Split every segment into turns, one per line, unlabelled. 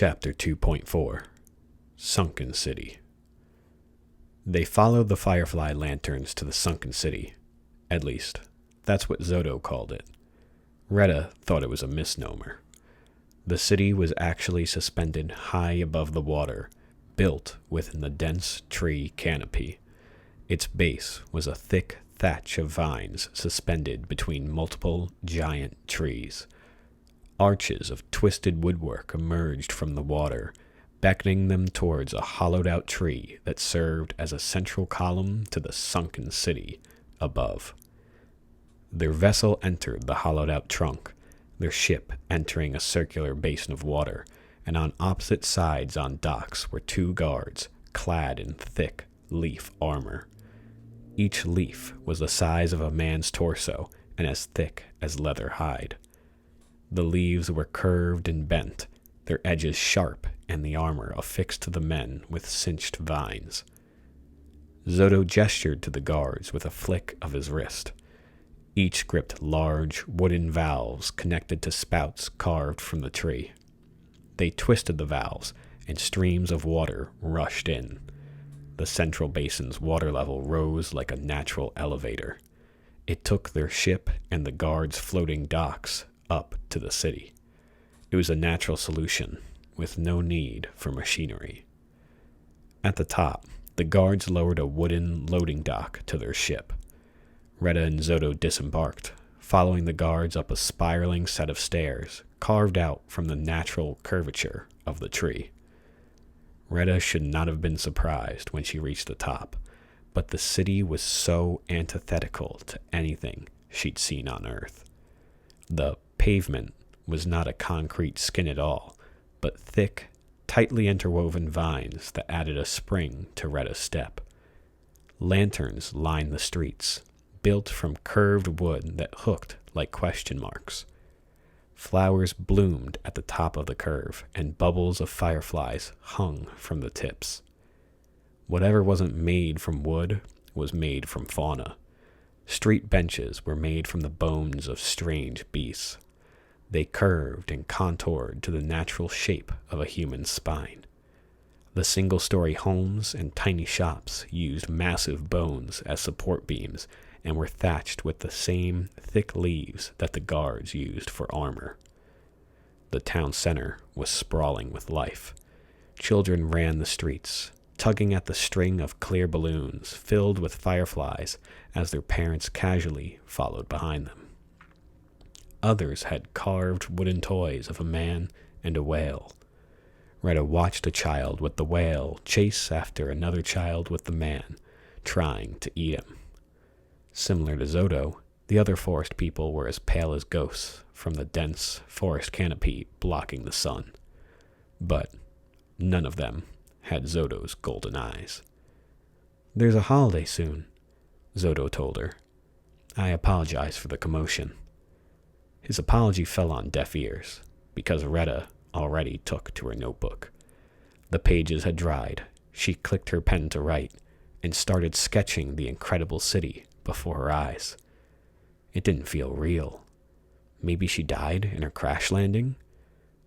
Chapter 2.4 Sunken City. They followed the firefly lanterns to the Sunken City. At least, that's what Zoto called it. Retta thought it was a misnomer. The city was actually suspended high above the water, built within the dense tree canopy. Its base was a thick thatch of vines suspended between multiple giant trees. Arches of twisted woodwork emerged from the water, beckoning them towards a hollowed-out tree that served as a central column to the sunken city above. Their vessel entered the hollowed-out trunk, their ship entering a circular basin of water, and on opposite sides on docks were two guards, clad in thick leaf armor. Each leaf was the size of a man's torso and as thick as leather hide. The leaves were curved and bent, their edges sharp and the armor affixed to the men with cinched vines. Zoto gestured to the guards with a flick of his wrist. Each gripped large wooden valves connected to spouts carved from the tree. They twisted the valves, and streams of water rushed in. The central basin's water level rose like a natural elevator. It took their ship and the guards' floating docks up to the city. It was a natural solution, with no need for machinery. At the top, the guards lowered a wooden loading dock to their ship. Retta and Zoto disembarked, following the guards up a spiraling set of stairs carved out from the natural curvature of the tree. Retta should not have been surprised when she reached the top, but the city was so antithetical to anything she'd seen on Earth. The pavement was not a concrete skin at all, but thick, tightly interwoven vines that added a spring to Retta's step. Lanterns lined the streets, built from curved wood that hooked like question marks. Flowers bloomed at the top of the curve, and bubbles of fireflies hung from the tips. Whatever wasn't made from wood was made from fauna. Street benches were made from the bones of strange beasts. They curved and contoured to the natural shape of a human spine. The single-story homes and tiny shops used massive bones as support beams and were thatched with the same thick leaves that the guards used for armor. The town center was sprawling with life. Children ran the streets, tugging at the string of clear balloons filled with fireflies as their parents casually followed behind them. Others had carved wooden toys of a man and a whale. Retta watched a child with the whale chase after another child with the man, trying to eat him. Similar to Zoto, the other forest people were as pale as ghosts from the dense forest canopy blocking the sun. But none of them had Zoto's golden eyes. "There's a holiday soon," Zoto told her. "I apologize for the commotion." His apology fell on deaf ears, because Retta already took to her notebook. The pages had dried. She clicked her pen to write, and started sketching the incredible city before her eyes. It didn't feel real. Maybe she died in her crash landing?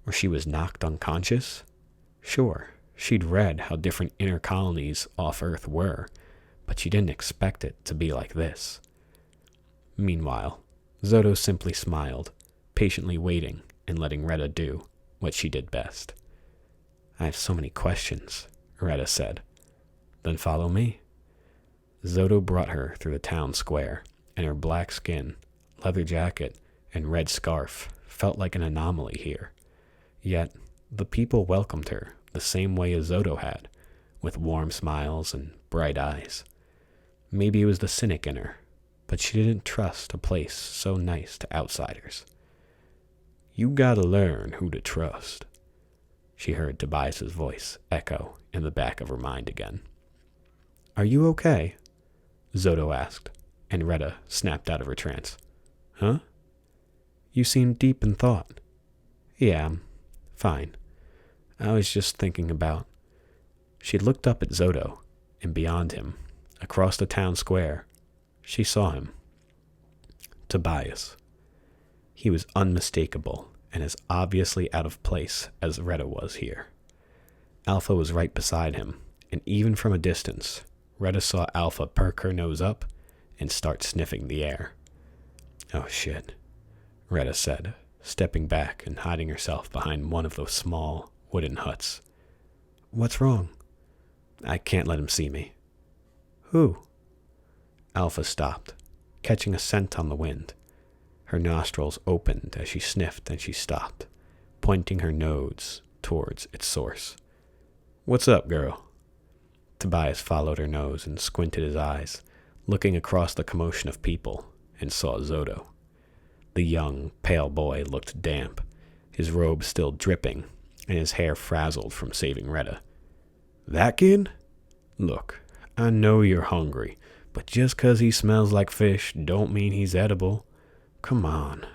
Or she was knocked unconscious? Sure, she'd read how different inner colonies off Earth were, but she didn't expect it to be like this. Meanwhile, Zoto simply smiled, patiently waiting and letting Retta do what she did best. "I have so many questions," Retta said. "Then follow me." Zoto brought her through the town square, and her black skin, leather jacket, and red scarf felt like an anomaly here. Yet, the people welcomed her the same way as Zoto had, with warm smiles and bright eyes. Maybe it was the cynic in her, but she didn't trust a place so nice to outsiders. "You gotta learn who to trust," she heard Tobias's voice echo in the back of her mind again. "Are you okay?" Zoto asked, and Retta snapped out of her trance. "Huh?" "You seem deep in thought." "Yeah, I'm fine. I was just thinking about..." She looked up at Zoto, and beyond him, across the town square, she saw him. Tobias. He was unmistakable and as obviously out of place as Retta was here. Alpha was right beside him, and even from a distance, Retta saw Alpha perk her nose up and start sniffing the air. "Oh shit," Retta said, stepping back and hiding herself behind one of those small wooden huts. "What's wrong?" "I can't let him see me." "Who?" Alpha stopped, catching a scent on the wind. Her nostrils opened as she sniffed, and she stopped, pointing her nose towards its source. "What's up, girl?" Tobias followed her nose and squinted his eyes, looking across the commotion of people, and saw Zodo. The young, pale boy looked damp, his robe still dripping, and his hair frazzled from saving Retta. "That kid? Look, I know you're hungry, but just 'cause he smells like fish don't mean he's edible. Come on,"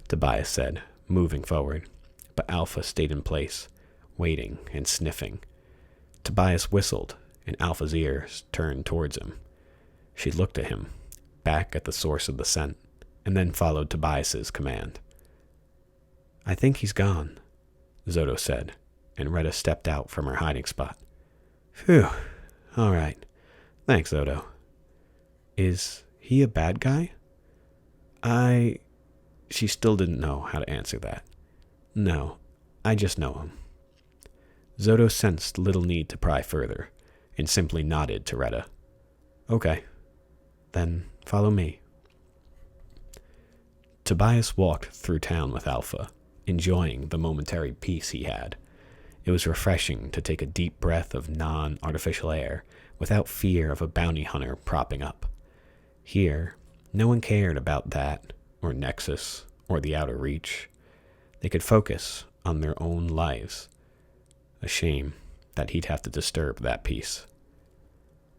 Tobias said, moving forward, but Alpha stayed in place, waiting and sniffing. Tobias whistled, and Alpha's ears turned towards him. She looked at him, back at the source of the scent, and then followed Tobias's command. "I think he's gone," Zodo said, and Retta stepped out from her hiding spot. "Phew, all right. Thanks, Zodo." "Is he a bad guy?" She still didn't know how to answer that. "No, I just know him." Zodo sensed little need to pry further, and simply nodded to Retta. "Okay, then follow me." Tobias walked through town with Alpha, enjoying the momentary peace he had. It was refreshing to take a deep breath of non-artificial air without fear of a bounty hunter propping up. Here, no one cared about that, or Nexus, or the Outer Reach. They could focus on their own lives. A shame that he'd have to disturb that peace.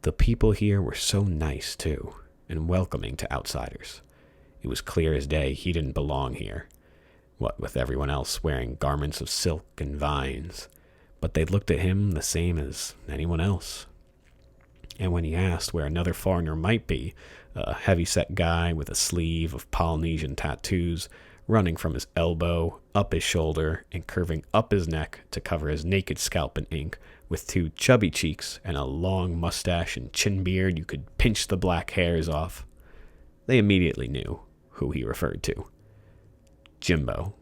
The people here were so nice, too, and welcoming to outsiders. It was clear as day he didn't belong here, what with everyone else wearing garments of silk and vines, but they looked at him the same as anyone else. And when he asked where another foreigner might be, a heavy-set guy with a sleeve of Polynesian tattoos running from his elbow, up his shoulder, and curving up his neck to cover his naked scalp in ink, with two chubby cheeks and a long mustache and chin beard you could pinch the black hairs off. They immediately knew who he referred to. Jimbo.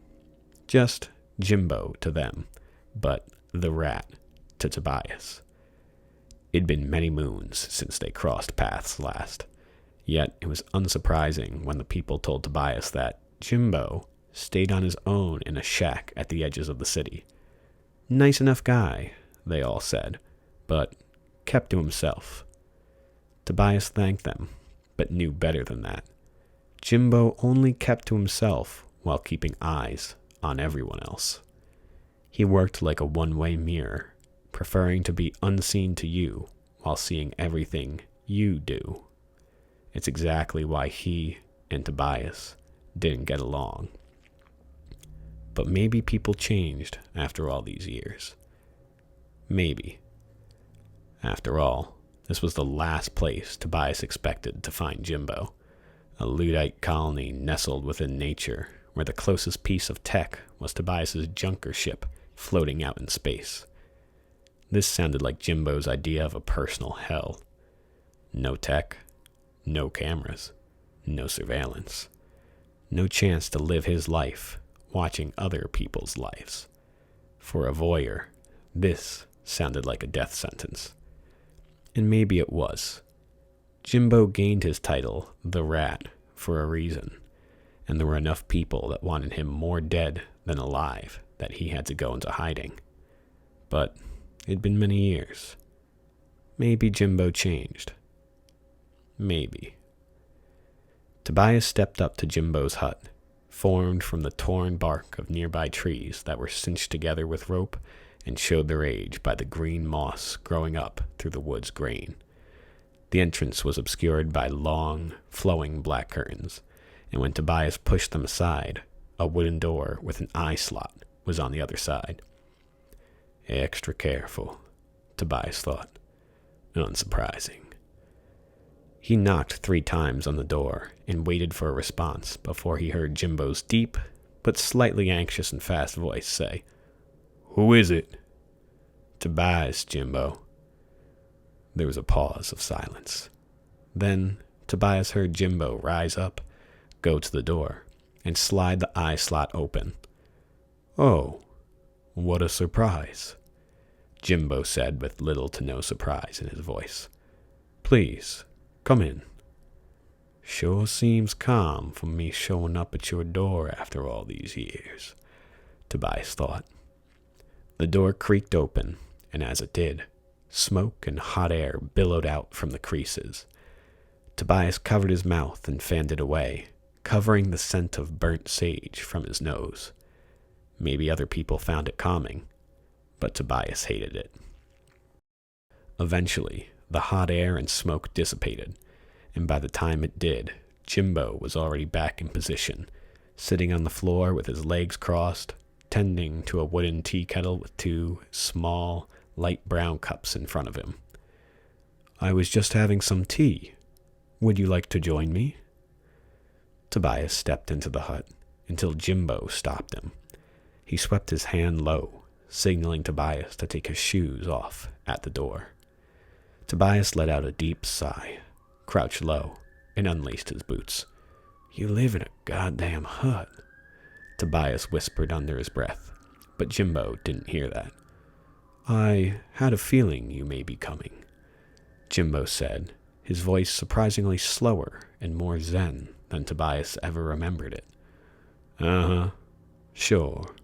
Just Jimbo to them, but the Rat to Tobias. It'd been many moons since they crossed paths last, yet it was unsurprising when the people told Tobias that Jimbo stayed on his own in a shack at the edges of the city. Nice enough guy, they all said, but kept to himself. Tobias thanked them, but knew better than that. Jimbo only kept to himself while keeping eyes on everyone else. He worked like a one-way mirror, preferring to be unseen to you while seeing everything you do. It's exactly why he and Tobias didn't get along. But maybe people changed after all these years. Maybe. After all, this was the last place Tobias expected to find Jimbo, a Luddite colony nestled within nature, where the closest piece of tech was Tobias's junker ship floating out in space. This sounded like Jimbo's idea of a personal hell. No tech, no cameras, no surveillance. No chance to live his life watching other people's lives. For a voyeur, this sounded like a death sentence. And maybe it was. Jimbo gained his title, the Rat, for a reason, and there were enough people that wanted him more dead than alive that he had to go into hiding. But it'd been many years. Maybe Jimbo changed. Maybe. Tobias stepped up to Jimbo's hut, formed from the torn bark of nearby trees that were cinched together with rope and showed their age by the green moss growing up through the wood's grain. The entrance was obscured by long, flowing black curtains, and when Tobias pushed them aside, a wooden door with an eye slot was on the other side. Extra careful, Tobias thought. Unsurprising. He knocked 3 times on the door and waited for a response before he heard Jimbo's deep, but slightly anxious and fast voice say, "Who is it?" "Tobias, Jimbo." There was a pause of silence. Then Tobias heard Jimbo rise up, go to the door, and slide the eye slot open. "Oh, what a surprise," Jimbo said with little to no surprise in his voice. "Please, come in." "Sure seems calm for me showing up at your door after all these years," Tobias thought. The door creaked open, and as it did, smoke and hot air billowed out from the creases. Tobias covered his mouth and fanned it away, covering the scent of burnt sage from his nose. Maybe other people found it calming, but Tobias hated it. Eventually, the hot air and smoke dissipated, and by the time it did, Jimbo was already back in position, sitting on the floor with his legs crossed, tending to a wooden tea kettle with two small, light brown cups in front of him. "I was just having some tea. Would you like to join me?" Tobias stepped into the hut until Jimbo stopped him. He swept his hand low, signaling Tobias to take his shoes off at the door. Tobias let out a deep sigh, crouched low, and unlaced his boots. "You live in a goddamn hut," Tobias whispered under his breath, but Jimbo didn't hear that. "I had a feeling you may be coming," Jimbo said, his voice surprisingly slower and more zen than Tobias ever remembered it. "Uh-huh, sure,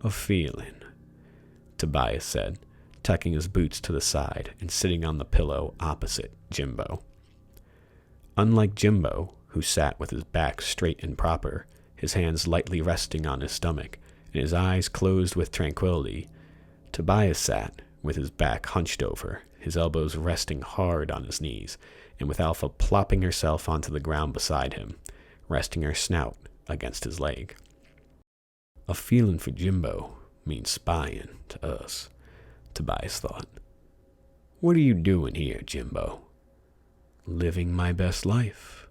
a feeling," Tobias said, tucking his boots to the side and sitting on the pillow opposite Jimbo. Unlike Jimbo, who sat with his back straight and proper, his hands lightly resting on his stomach, and his eyes closed with tranquility, Tobias sat with his back hunched over, his elbows resting hard on his knees, and with Alpha plopping herself onto the ground beside him, resting her snout against his leg. A feeling for Jimbo means spying to us, Tobias thought. "What are you doing here, Jimbo?" "Living my best life."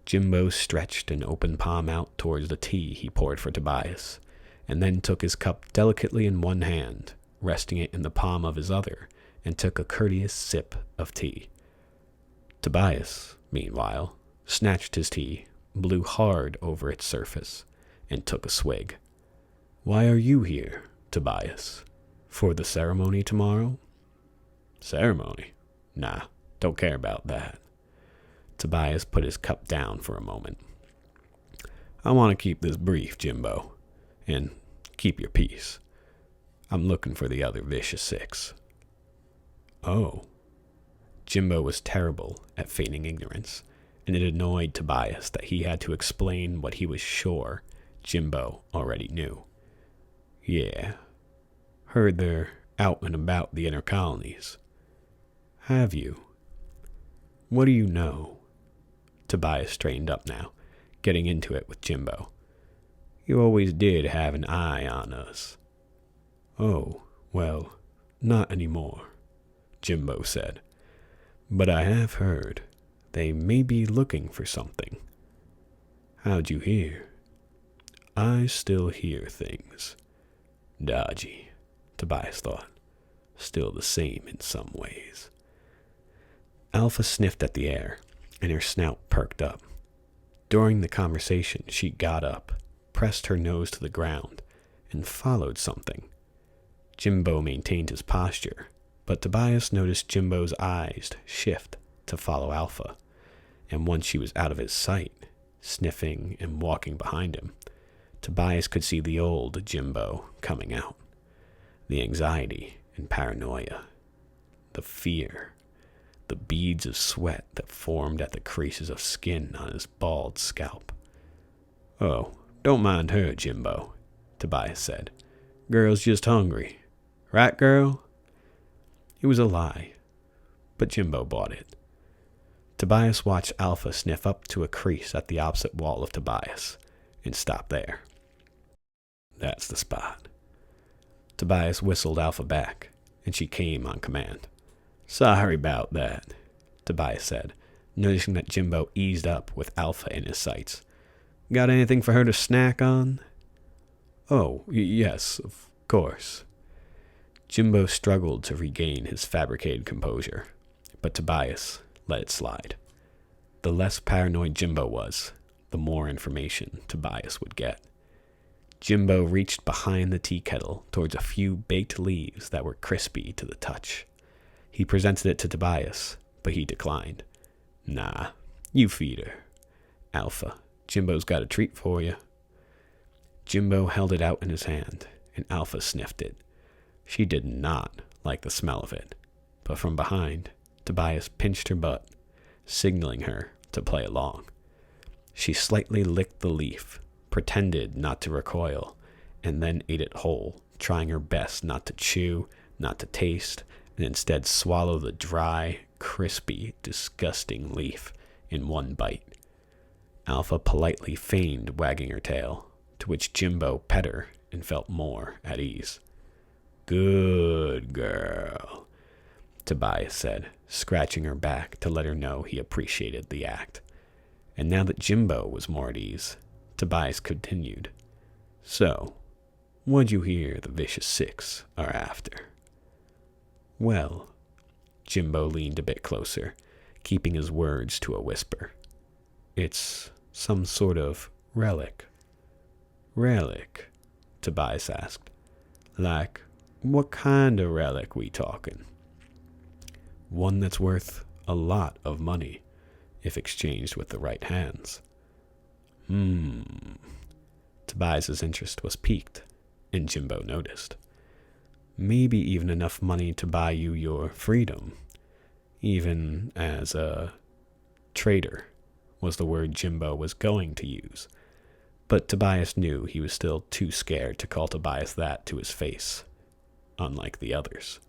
Jimbo stretched an open palm out towards the tea he poured for Tobias, and then took his cup delicately in one hand, resting it in the palm of his other, and took a courteous sip of tea. Tobias, meanwhile, snatched his tea, blew hard over its surface, and took a swig. "Why are you here, Tobias? For the ceremony tomorrow?" "Ceremony? Nah, don't care about that." Tobias put his cup down for a moment. "I want to keep this brief, Jimbo, and keep your peace. I'm looking for the other vicious six." "Oh." Jimbo was terrible at feigning ignorance, and it annoyed Tobias that he had to explain what he was sure Jimbo already knew. "Yeah, heard they're out and about the inner colonies." "Have you? What do you know?" Tobias straightened up now, getting into it with Jimbo. "You always did have an eye on us." "Oh, well, not anymore," Jimbo said. "But I have heard they may be looking for something." "How'd you hear?" "I still hear things. Dodgy," Tobias thought. "Still the same in some ways." Alpha sniffed at the air, and her snout perked up. During the conversation, she got up, pressed her nose to the ground, and followed something. Jimbo maintained his posture, but Tobias noticed Jimbo's eyes shift to follow Alpha, and once she was out of his sight, sniffing and walking behind him, Tobias could see the old Jimbo coming out. The anxiety and paranoia, the fear, the beads of sweat that formed at the creases of skin on his bald scalp. "Oh, don't mind her, Jimbo," Tobias said. "Girl's just hungry. Right, girl?" It was a lie, but Jimbo bought it. Tobias watched Alpha sniff up to a crease at the opposite wall of Tobias, and stop there. "That's the spot." Tobias whistled Alpha back, and she came on command. "Sorry about that," Tobias said, noticing that Jimbo eased up with Alpha in his sights. "Got anything for her to snack on?" Oh, yes, of course. Jimbo struggled to regain his fabricated composure, but Tobias let it slide. The less paranoid Jimbo was, the more information Tobias would get. Jimbo reached behind the tea kettle towards a few baked leaves that were crispy to the touch. He presented it to Tobias, but he declined. Nah, you feed her. Alpha, Jimbo's got a treat for you. Jimbo held it out in his hand, and Alpha sniffed it. She did not like the smell of it, but from behind, Tobias pinched her butt, signaling her to play along. She slightly licked the leaf, pretended not to recoil, and then ate it whole, trying her best not to chew, not to taste, and instead swallow the dry, crispy, disgusting leaf in one bite. Alpha politely feigned wagging her tail, to which Jimbo pet her and felt more at ease. Good girl, Tobias said, scratching her back to let her know he appreciated the act. And now that Jimbo was more at ease, Tobias continued. So, what'd you hear the Vicious Six are after? Well, Jimbo leaned a bit closer, keeping his words to a whisper. It's some sort of relic. Relic? Tobias asked. Like, what kind of relic we talking? One that's worth a lot of money, if exchanged with the right hands. Tobias's interest was piqued, and Jimbo noticed. Maybe even enough money to buy you your freedom, even as a traitor, was the word Jimbo was going to use. But Tobias knew he was still too scared to call Tobias that to his face, unlike the others.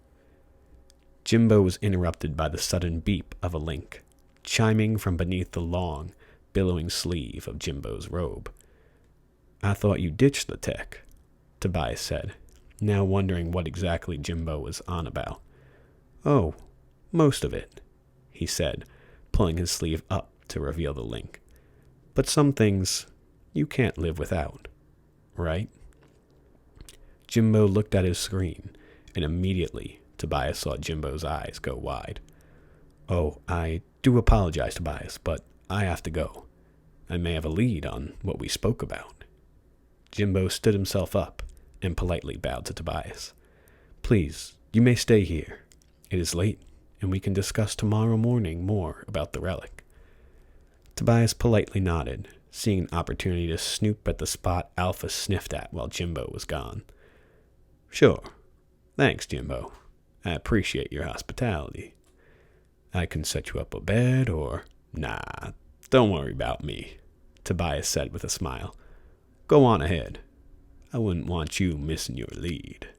Jimbo was interrupted by the sudden beep of a link, chiming from beneath the long, billowing sleeve of Jimbo's robe. I thought you ditched the tech, Tobias said, now wondering what exactly Jimbo was on about. Oh, most of it, he said, pulling his sleeve up to reveal the link. But some things you can't live without, right? Jimbo looked at his screen, and immediately Tobias saw Jimbo's eyes go wide. Oh, I do apologize, Tobias, but I have to go. I may have a lead on what we spoke about. Jimbo stood himself up and politely bowed to Tobias. Please, you may stay here. It is late, and we can discuss tomorrow morning more about the relic. Tobias politely nodded, seeing an opportunity to snoop at the spot Alpha sniffed at while Jimbo was gone. Sure. Thanks, Jimbo. I appreciate your hospitality. I can set you up a bed or... Nah, don't worry about me, Tobias said with a smile. Go on ahead. I wouldn't want you missing your lead.